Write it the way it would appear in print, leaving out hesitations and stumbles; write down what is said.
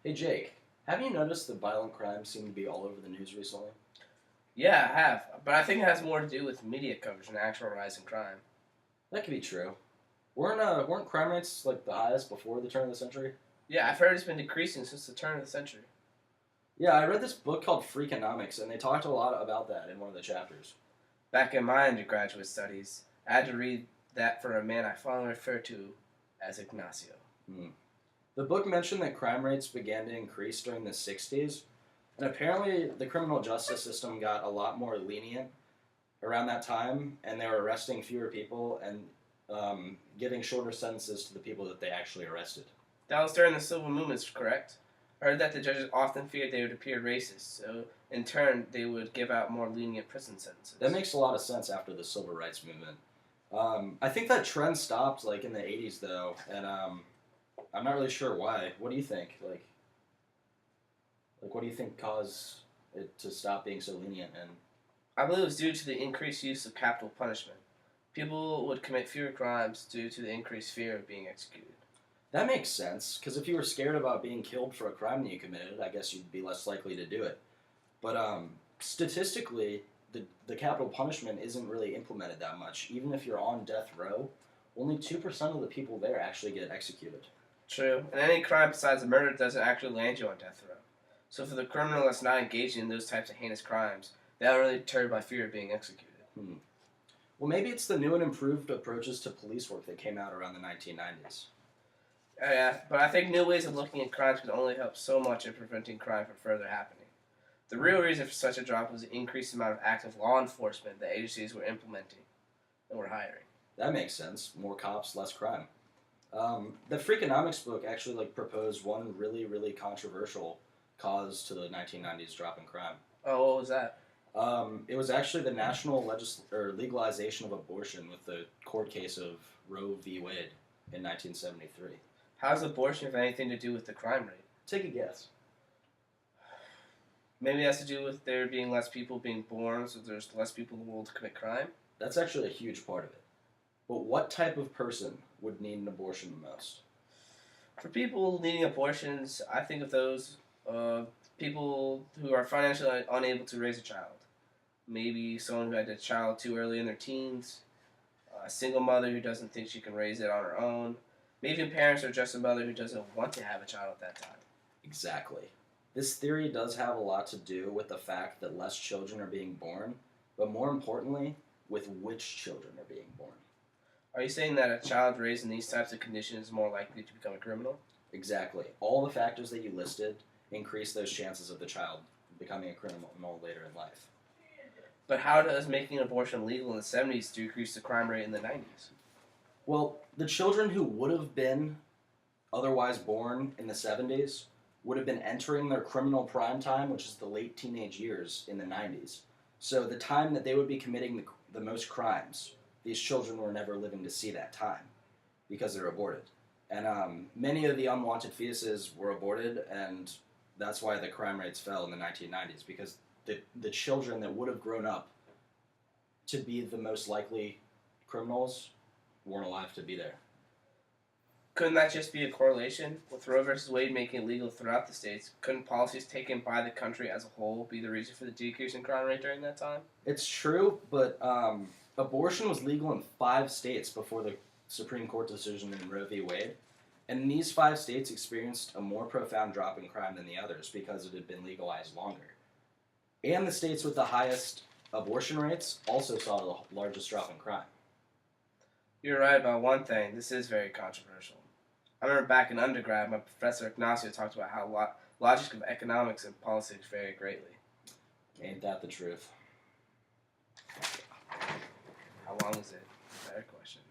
Hey Jake, have you noticed that violent crime seem to be all over the news recently? Yeah, I have, but I think it has more to do with media coverage than actual rise in crime. That could be true. Weren't crime rates like the highest before the turn of the century? Yeah, I've heard it's been decreasing since the turn of the century. Yeah, I read this book called Freakonomics, and they talked a lot about that in one of the chapters. Back in my undergraduate studies, I had to read that for a man I fondly refer to as Ignacio. Hmm. The book mentioned that crime rates began to increase during the 60s, and apparently the criminal justice system got a lot more lenient around that time, and they were arresting fewer people and giving shorter sentences to the people that they actually arrested. That was during the civil movements, correct? I heard that the judges often feared they would appear racist, so in turn they would give out more lenient prison sentences. That makes a lot of sense after the civil rights movement. I think that trend stopped like in the 80s though, and I'm not really sure why. What do you think? Like what do you think caused it to stop being so lenient? And I believe it was due to the increased use of capital punishment. People would commit fewer crimes due to the increased fear of being executed. that makes sense because if you were scared about being killed for a crime that you committed, I guess you'd be less likely to do it. But statistically, the capital punishment isn't really implemented that much. Even if you're on death row, only 2% of the people there actually get executed. True, and any crime besides murder doesn't actually land you on death row. So for the criminal that's not engaging in those types of heinous crimes, they aren't really deterred by fear of being executed. Hmm. Well, maybe it's the new and improved approaches to police work that came out around the 1990s. Yeah, but I think new ways of looking at crimes can only help so much in preventing crime from further happening. The real reason for such a drop was the increased amount of active law enforcement that agencies were implementing and were hiring. That makes sense. More cops, less crime. The Freakonomics book actually proposed one really controversial cause to the 1990s drop in crime. Oh, what was that? It was actually the national legalization of abortion with the court case of Roe v. Wade in 1973. How does abortion have anything to do with the crime rate? Take a guess. Maybe it has to do with there being less people being born, so there's less people in the world to commit crime? That's actually a huge part of it. But what type of person would need an abortion the most? For people needing abortions, I think of those people who are financially unable to raise a child. Maybe someone who had a child too early in their teens, a single mother who doesn't think she can raise it on her own, maybe parents or just a mother who doesn't want to have a child at that time. Exactly. This theory does have a lot to do with the fact that less children are being born, but more importantly, with which children are being born. Are you saying that a child raised in these types of conditions is more likely to become a criminal? Exactly. All the factors that you listed increase those chances of the child becoming a criminal later in life. But how does making abortion legal in the 70s decrease the crime rate in the 90s? Well, the children who would have been otherwise born in the 70s would have been entering their criminal prime time, which is the late teenage years in the 90s. So the time that they would be committing the most crimes, these children were never living to see that time because they're aborted. And many of the unwanted fetuses were aborted, and that's why the crime rates fell in the 1990s, because the children that would have grown up to be the most likely criminals weren't alive to be there. Couldn't that just be a correlation? With Roe versus Wade making it legal throughout the states, couldn't policies taken by the country as a whole be the reason for the decrease in crime rate during that time? It's true, but abortion was legal in 5 states before the Supreme Court decision in Roe v. Wade. And these 5 states experienced a more profound drop in crime than the others because it had been legalized longer. And the states with the highest abortion rates also saw the largest drop in crime. You're right about one thing. This is very controversial. I remember back in undergrad, my professor Ignacio talked about how logic of economics and politics vary greatly. Ain't that the truth? How long is it? Better question.